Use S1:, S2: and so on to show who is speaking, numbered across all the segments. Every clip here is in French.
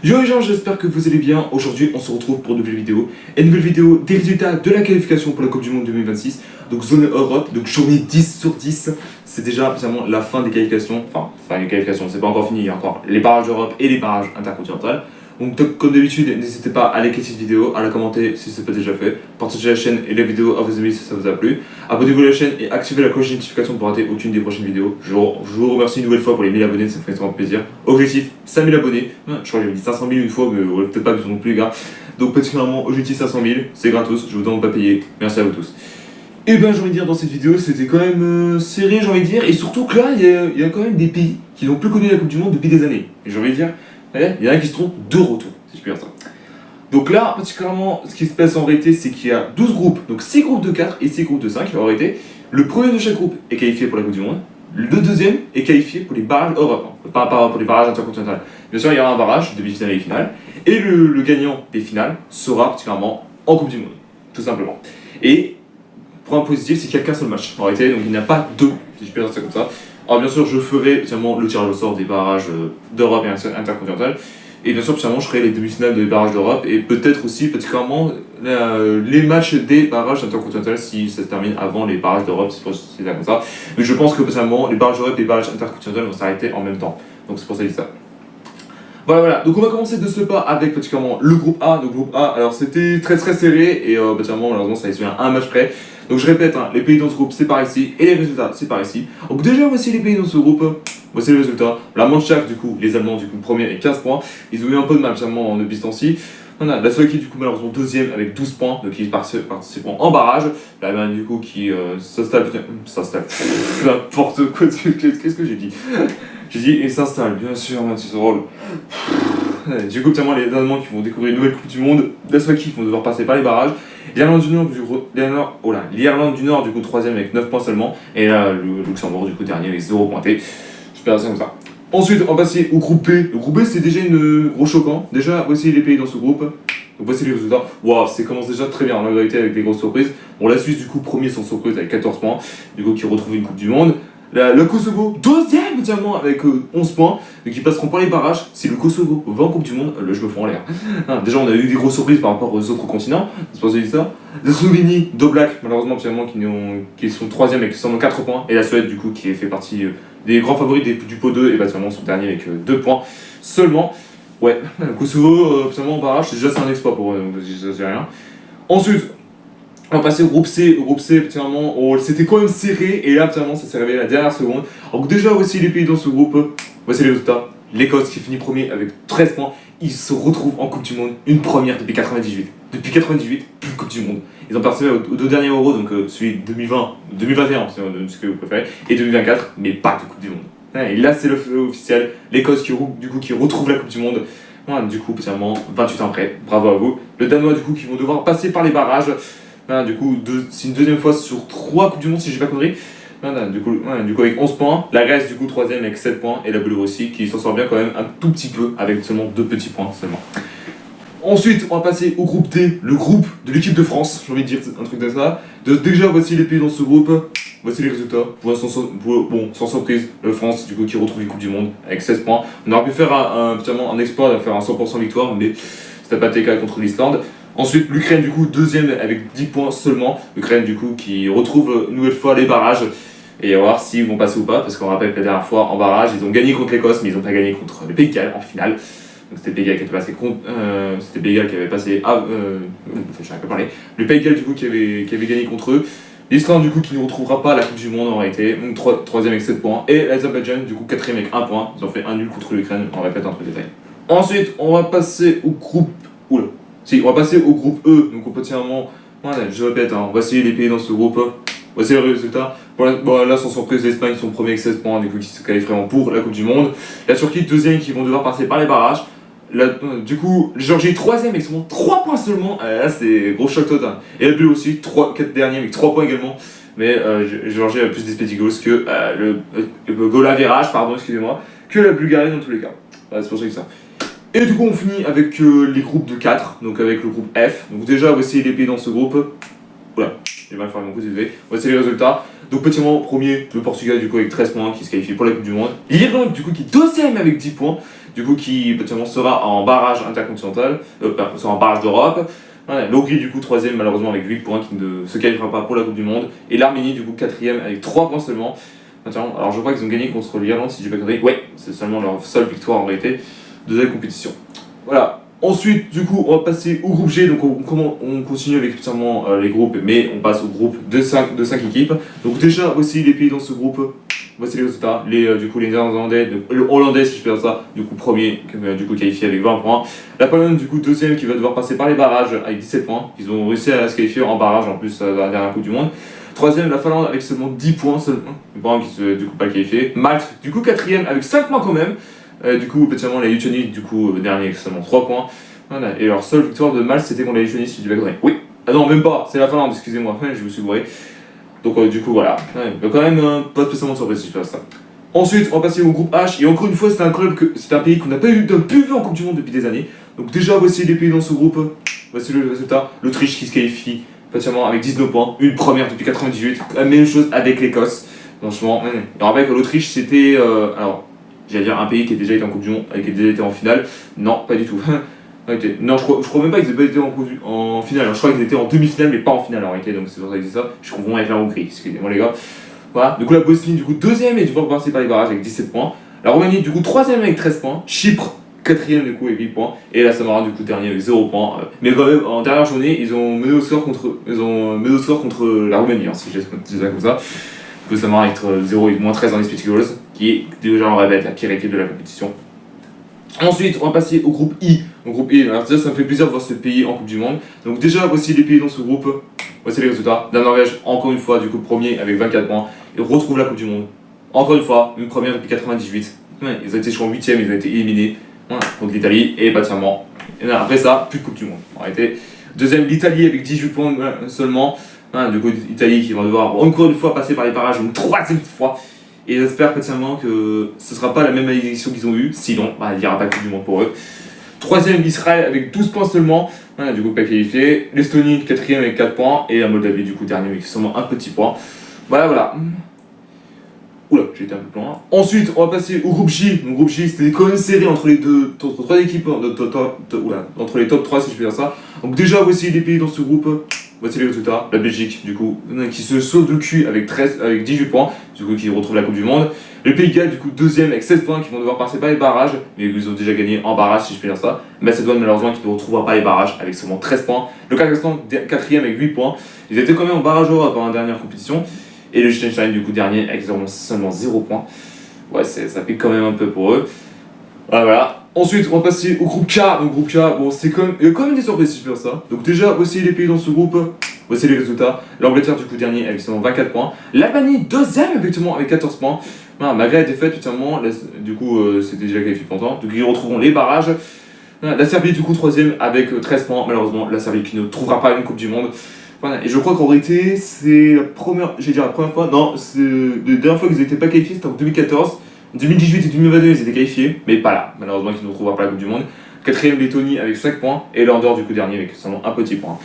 S1: Yo les gens, j'espère que vous allez bien. Aujourd'hui, on se retrouve pour une nouvelle vidéo. Et une nouvelle vidéo des résultats de la qualification pour la Coupe du Monde 2026. Donc zone Europe, donc journée 10 sur 10. C'est déjà finalement la fin des qualifications. Enfin, les qualifications, c'est pas encore fini. Il y a encore les barrages d'Europe et les barrages intercontinentaux. Donc comme d'habitude, n'hésitez pas à liker cette vidéo, à la commenter si ce n'est pas déjà fait, partagez la chaîne et la vidéo à vos amis si ça vous a plu, abonnez-vous à la chaîne et activez la cloche de notification pour rater aucune des prochaines vidéos. Je vous remercie une nouvelle fois pour les 1000 abonnés, ça me fait extrêmement plaisir. Objectif 5000 abonnés, je crois que j'avais dit 500 000 une fois, mais peut-être pas besoin non plus les gars. Donc particulièrement objectif 500 000, c'est gratos, je vous demande pas payer, merci à vous tous. Et ben j'ai envie de dire dans cette vidéo c'était quand même serré j'ai envie de dire, et surtout que là il y a quand même des pays qui n'ont plus connu la Coupe du Monde depuis des années. Et j'ai envie de dire, il y en a qui se trompent de retour, si je puis dire ça. Donc là, particulièrement, ce qui se passe en réalité, c'est qu'il y a 12 groupes, donc 6 groupes de 4 et 6 groupes de 5 en réalité. Le premier de chaque groupe est qualifié pour la Coupe du Monde, le deuxième est qualifié pour les barrages Europe, pas pour les barrages intercontinentaux. Bien sûr, il y aura un barrage, demi-finale et finale, et le gagnant des finales sera particulièrement en Coupe du Monde, tout simplement. Et point positif, c'est qu'il n'y a qu'un seul match en réalité, donc il n'y a pas deux, si je peux dire ça comme ça. Alors bien sûr, je ferai finalement le tirage au sort des barrages d'Europe et intercontinental. Et bien sûr, finalement, je ferai les demi-finales des barrages d'Europe et peut-être aussi, particulièrement, les matchs des barrages intercontinentaux si ça se termine avant les barrages d'Europe, si c'est comme ça. Mais je pense que particulièrement, les barrages d'Europe et les barrages intercontinentaux vont s'arrêter en même temps. Donc c'est pour ça que je dis ça. Voilà. Donc on va commencer de ce pas avec particulièrement le groupe A. Donc groupe A, alors c'était très serré et particulièrement, malheureusement, ça est à un match près. Donc je répète, les pays dans ce groupe c'est par ici et les résultats c'est par ici. Donc déjà voici les pays dans ce groupe, voici les résultats. La Mannschaft du coup, les Allemands du coup premier avec 15 points. Ils ont eu un peu de mal finalement en distancie. On a la Slovaquie du coup malheureusement deuxième avec 12 points, donc ils participent en barrage. L'Allemagne du coup qui s'installe, n'importe quoi, qu'est-ce que j'ai dit? J'ai dit et s'installe, bien sûr, c'est ce rôle. Du coup, les Allemands qui vont découvrir une nouvelle Coupe du Monde, la Slovaquie qui vont devoir passer par les barrages, l'Irlande du Nord, du coup, 3ème avec 9 points seulement, et là, le Luxembourg, du coup, dernier avec 0 pointé. Je perds ça comme ça. Ensuite, on va passer au groupe B. Le groupe B, c'est déjà une gros choquant. Déjà, voici les pays dans ce groupe. Donc, voici les résultats. Waouh, ça commence déjà très bien, en vérité, avec des grosses surprises. Bon, la Suisse, du coup, premier sans surprise avec 14 points, du coup, qui retrouve une Coupe du Monde. Le Kosovo, deuxième notamment avec 11 points, donc ils passeront par les barrages. Si le Kosovo va en Coupe du Monde, je me fous en l'air. Déjà, on a eu des grosses surprises par rapport aux autres continents, c'est pour ça que je dis ça. La Slovénie, Doblak, malheureusement, qui sont troisième avec seulement 4 points. Et la Suède, du coup, qui fait partie des grands favoris du pot 2, et finalement son dernier avec 2 points seulement. Ouais, le Kosovo, finalement en barrage, déjà c'est un exploit pour eux, donc je dis rien. Ensuite, on va passer au groupe C. Au groupe C, finalement, c'était quand même serré, et là, finalement, ça s'est révélé à la dernière seconde. Donc déjà, voici les pays dans ce groupe, voici les résultats. L'Écosse qui finit premier avec 13 points, ils se retrouvent en Coupe du Monde, une première depuis 98. Depuis 98, plus de Coupe du Monde. Ils ont participé aux deux derniers Euros, donc celui de 2020, 2021, c'est ce que vous préférez, et 2024, mais pas de Coupe du Monde. Et là, c'est le feu officiel, l'Écosse qui retrouve la Coupe du Monde. Voilà, du coup, finalement, 28 ans après, bravo à vous. Le Danois, du coup, qui vont devoir passer par les barrages. Du coup, c'est une deuxième fois sur 3 Coupes du Monde si j'ai pas connerie. Du coup avec 11 points. La Grèce du coup 3ème avec 7 points. Et la Biélorussie qui s'en sort bien quand même un tout petit peu avec seulement 2 petits points seulement. Ensuite, on va passer au groupe D, le groupe de l'équipe de France. J'ai envie de dire un truc de ça. Déjà, voici les pays dans ce groupe. Voici les résultats. Sans surprise, la France du coup qui retrouve les Coupes du Monde avec 16 points. On aurait pu faire un exploit, de faire un 100% victoire, mais c'était pas le cas contre l'Islande. Ensuite, l'Ukraine, du coup, deuxième avec 10 points seulement. L'Ukraine, du coup, qui retrouve une nouvelle fois les barrages. Et on va voir s'ils vont passer ou pas, parce qu'on rappelle que la dernière fois, en barrage, ils ont gagné contre l'Écosse, mais ils n'ont pas gagné contre le Pays de Galles en finale. Donc c'était le Pays de Galles qui avait passé contre. C'était le Pays de Galles qui avait passé. J'ai un peu parlé. Le Pays de Galles, du coup, qui avait gagné contre eux. L'Islande, du coup, qui ne retrouvera pas la Coupe du Monde en réalité. Donc, troisième avec 7 points. Et l'Azerbaïdjan, du coup, quatrième avec 1 point. Ils ont fait un nul contre l'Ukraine. On répète un truc détail. Ensuite, on va passer au groupe. On va passer au groupe E, donc potentiellement, je répète, voici les pays dans ce groupe, voici les résultats. Là, sans surprise, l'Espagne sont premiers avec 16 points, du coup, qui se qualifient vraiment pour la Coupe du Monde. La Turquie, deuxième, qui vont devoir passer par les barrages. Du coup, la Géorgie, troisième avec seulement 3 points seulement. Là, c'est gros choc total. Et la Biélorussie, 4 derniers avec 3 points également. Mais Géorgie a plus d'expected goals que le goal à virage, excusez-moi, que la Bulgarie dans tous les cas. C'est pour ça que ça. Et du coup on finit avec les groupes de 4, donc avec le groupe F. Donc déjà voici les pays dans ce groupe. Voilà, j'ai mal fait mon coup d'élevé. Voici les résultats. Donc petitement premier, le Portugal du coup avec 13 points qui se qualifie pour la Coupe du Monde. L'Irlande du coup qui est deuxième avec 10 points. du coup, qui potentiellement sera en barrage intercontinental, sera en barrage d'Europe. Voilà, l'Hongrie, du coup, 3ème, malheureusement, avec 8 points, qui ne se qualifiera pas pour la Coupe du Monde. Et l'Arménie, du coup, 4ème, avec 3 points seulement. Alors, je crois qu'ils ont gagné contre l'Irlande, si je dis pas de conneries. Ouais, c'est seulement leur seule victoire en réalité de la compétition. Voilà. Ensuite, du coup, on va passer au groupe G. Donc, on continue avec les groupes, mais on passe au groupe de 5 équipes. Donc, déjà, voici les pays dans ce groupe. Voici les résultats. Du coup, les Néerlandais, le Hollandais, si je peux dire ça, du coup, premier, du coup, qualifié avec 20 points. La Pologne, du coup, deuxième, qui va devoir passer par les barrages avec 17 points. Ils ont réussi à se qualifier en barrage, en plus, dans la dernière Coupe du Monde. Troisième, la Finlande avec seulement 10 points, qui se du coup pas qualifié. Malte, du coup, quatrième avec 5 points quand même. Du coup, potentiellement, la Lituanie, du coup, dernier avec seulement 3 points. Voilà. Et leur seule victoire de Malte, c'était contre la Lituanie, si je dis pas de conneries. Oui, ah non, même pas, c'est la Finlande, excusez-moi, je me suis bourré. Donc, du coup, voilà. Mais quand même, pas spécialement de surprise si je fais ça. Ensuite, on va passer au groupe H. Et encore une fois, c'est un pays qu'on n'a pas pu vu en Coupe du Monde depuis des années. Donc, déjà, voici les pays dans ce groupe. Voici le résultat. L'Autriche qui se qualifie pratiquement avec 19 points, une première depuis 98, la même chose avec l'Écosse. Franchement, on rappelle que l'Autriche c'était, alors, j'allais dire un pays qui a déjà été en Coupe du Monde, qui a déjà été en finale, non, pas du tout. Non, je crois même pas qu'ils aient pas été en finale, je crois qu'ils étaient en demi-finale mais pas en finale en réalité, donc c'est pour ça que je dis ça, je confonds avec la Hongrie, excusez-moi les gars. Voilà, du coup la Bosnie du coup deuxième et du coup passer par les barrages avec 17 points, la Roumanie du coup troisième avec 13 points, Chypre quatrième du coup avec 8 points, et la Samoa du coup dernier avec 0 points. Mais quand même, en dernière journée, ils ont mené au score contre la Roumanie, hein, si je dis ça comme ça. Du coup, Samoa avec 0 et moins 13 dans les Speed Goals, qui est déjà, on répète, la pire équipe de la compétition. Ensuite, on va passer au groupe I. Au groupe I, alors déjà, ça me fait plaisir de voir ce pays en Coupe du Monde. Donc déjà, voici les pays dans ce groupe. Voici les résultats. La Norvège, encore une fois, du coup, premier avec 24 points. Ils retrouvent la Coupe du Monde. Encore une fois, une première depuis 98. Ouais, ils ont été, je crois, en 8ème, ils ont été éliminés. Contre l'Italie et bâtiment. Et après ça, plus de Coupe du Monde. En réalité, deuxième, l'Italie avec 18 points seulement. Du coup, l'Italie qui va devoir encore une fois passer par les barrages une troisième fois. Et j'espère patiemment que ce ne sera pas la même malédiction qu'ils ont eue. Sinon, il n'y aura pas de Coupe du Monde pour eux. Troisième, l'Israël avec 12 points seulement. Du coup, pas qualifié. L'Estonie, quatrième avec 4 points. Et la Moldavie, du coup, dernier avec seulement un petit point. Voilà. Oula, j'ai été un peu plus loin. Ensuite, on va passer au groupe J. Le groupe J, c'était quand même serré entre les trois équipes, entre les top 3 si je peux dire ça. Donc déjà, voici les pays dans ce groupe. Voici les résultats. La Belgique, du coup, qui se sauve le cul avec 18 points, du coup, qui retrouve la Coupe du Monde. Le Pays de Galles, du coup, deuxième avec 16 points, qui vont devoir passer par les barrages, mais ils ont déjà gagné en barrage, si je peux dire ça. Macédoine, malheureusement, qui ne retrouvera pas les barrages, avec seulement 13 points. Le Kazakhstan, quatrième avec 8 points. Ils étaient quand même en barrage Europe pendant la dernière compétition. Et le Liechtenstein, du coup, dernier, avec seulement 0 points. Ouais, ça pique quand même un peu pour eux. Voilà. Ensuite, on va passer au groupe K. Donc, groupe K, bon, il y a quand même des surprises si je peux dire ça. Donc, déjà, voici les pays dans ce groupe. Voici les résultats. L'Angleterre, du coup, dernier, avec seulement 24 points. L'Albanie, deuxième, effectivement, avec 14 points. Voilà, malgré la défaite, effectivement, du coup, c'était déjà qualifié pour longtemps. Donc, ils retrouveront les barrages. Voilà, la Serbie, du coup, troisième, avec 13 points. Malheureusement, la Serbie qui ne trouvera pas une Coupe du Monde. Voilà, et je crois qu'en réalité, c'est la première fois, non, c'est la dernière fois qu'ils n'étaient pas qualifiés, c'était en 2014. 2018 et 2022, ils étaient qualifiés, mais pas là, malheureusement, qu'ils ne retrouvera pas la Coupe du Monde. Quatrième, Lettonie avec 5 points, et l'Andorre, du coup, dernier, avec seulement un petit point.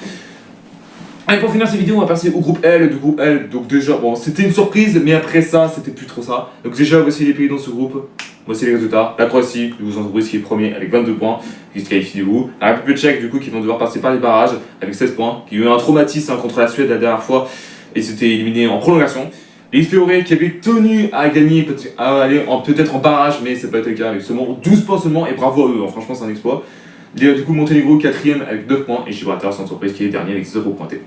S1: Allez, pour finir cette vidéo, on va passer au groupe L. Du groupe L, donc déjà, bon, c'était une surprise, mais après ça, c'était plus trop ça. Donc déjà, voici les pays dans ce groupe. Voici les résultats. La Croatie, du coup, entreprise qui est premier avec 22 points, qui se qualifie du coup. La République tchèque, du coup, qui vont devoir passer par les barrages avec 16 points, qui a eu un traumatisme contre la Suède la dernière fois, et s'était éliminé en prolongation. Les Féoré qui avait tenu à gagner, à aller peut-être en barrage, mais c'est pas été le cas, avec seulement 12 points seulement, et bravo à eux, franchement, c'est un exploit. Du coup, Monténégro, quatrième avec 9 points, et Gibraltar, sans surprise, qui est dernier avec 0 pointé.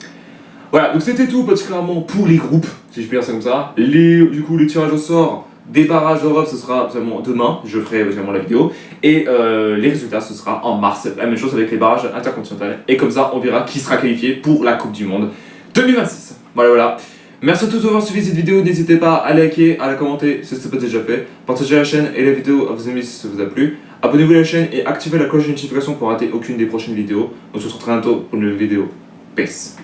S1: Voilà, donc c'était tout particulièrement pour les groupes, si je peux dire ça comme ça. Du coup, le tirage au sort des barrages d'Europe, ce sera absolument demain, je ferai absolument la vidéo. Et les résultats, ce sera en mars, la même chose avec les barrages intercontinentaux. Et comme ça, on verra qui sera qualifié pour la Coupe du Monde 2026. Voilà. Merci à tous d'avoir suivi cette vidéo, n'hésitez pas à liker, à la commenter si ce n'est pas déjà fait. Partagez la chaîne et la vidéo à vos amis si ça vous a plu. Abonnez-vous à la chaîne et activez la cloche de notification pour rater aucune des prochaines vidéos. On se retrouve très bientôt pour une nouvelle vidéo. Peace.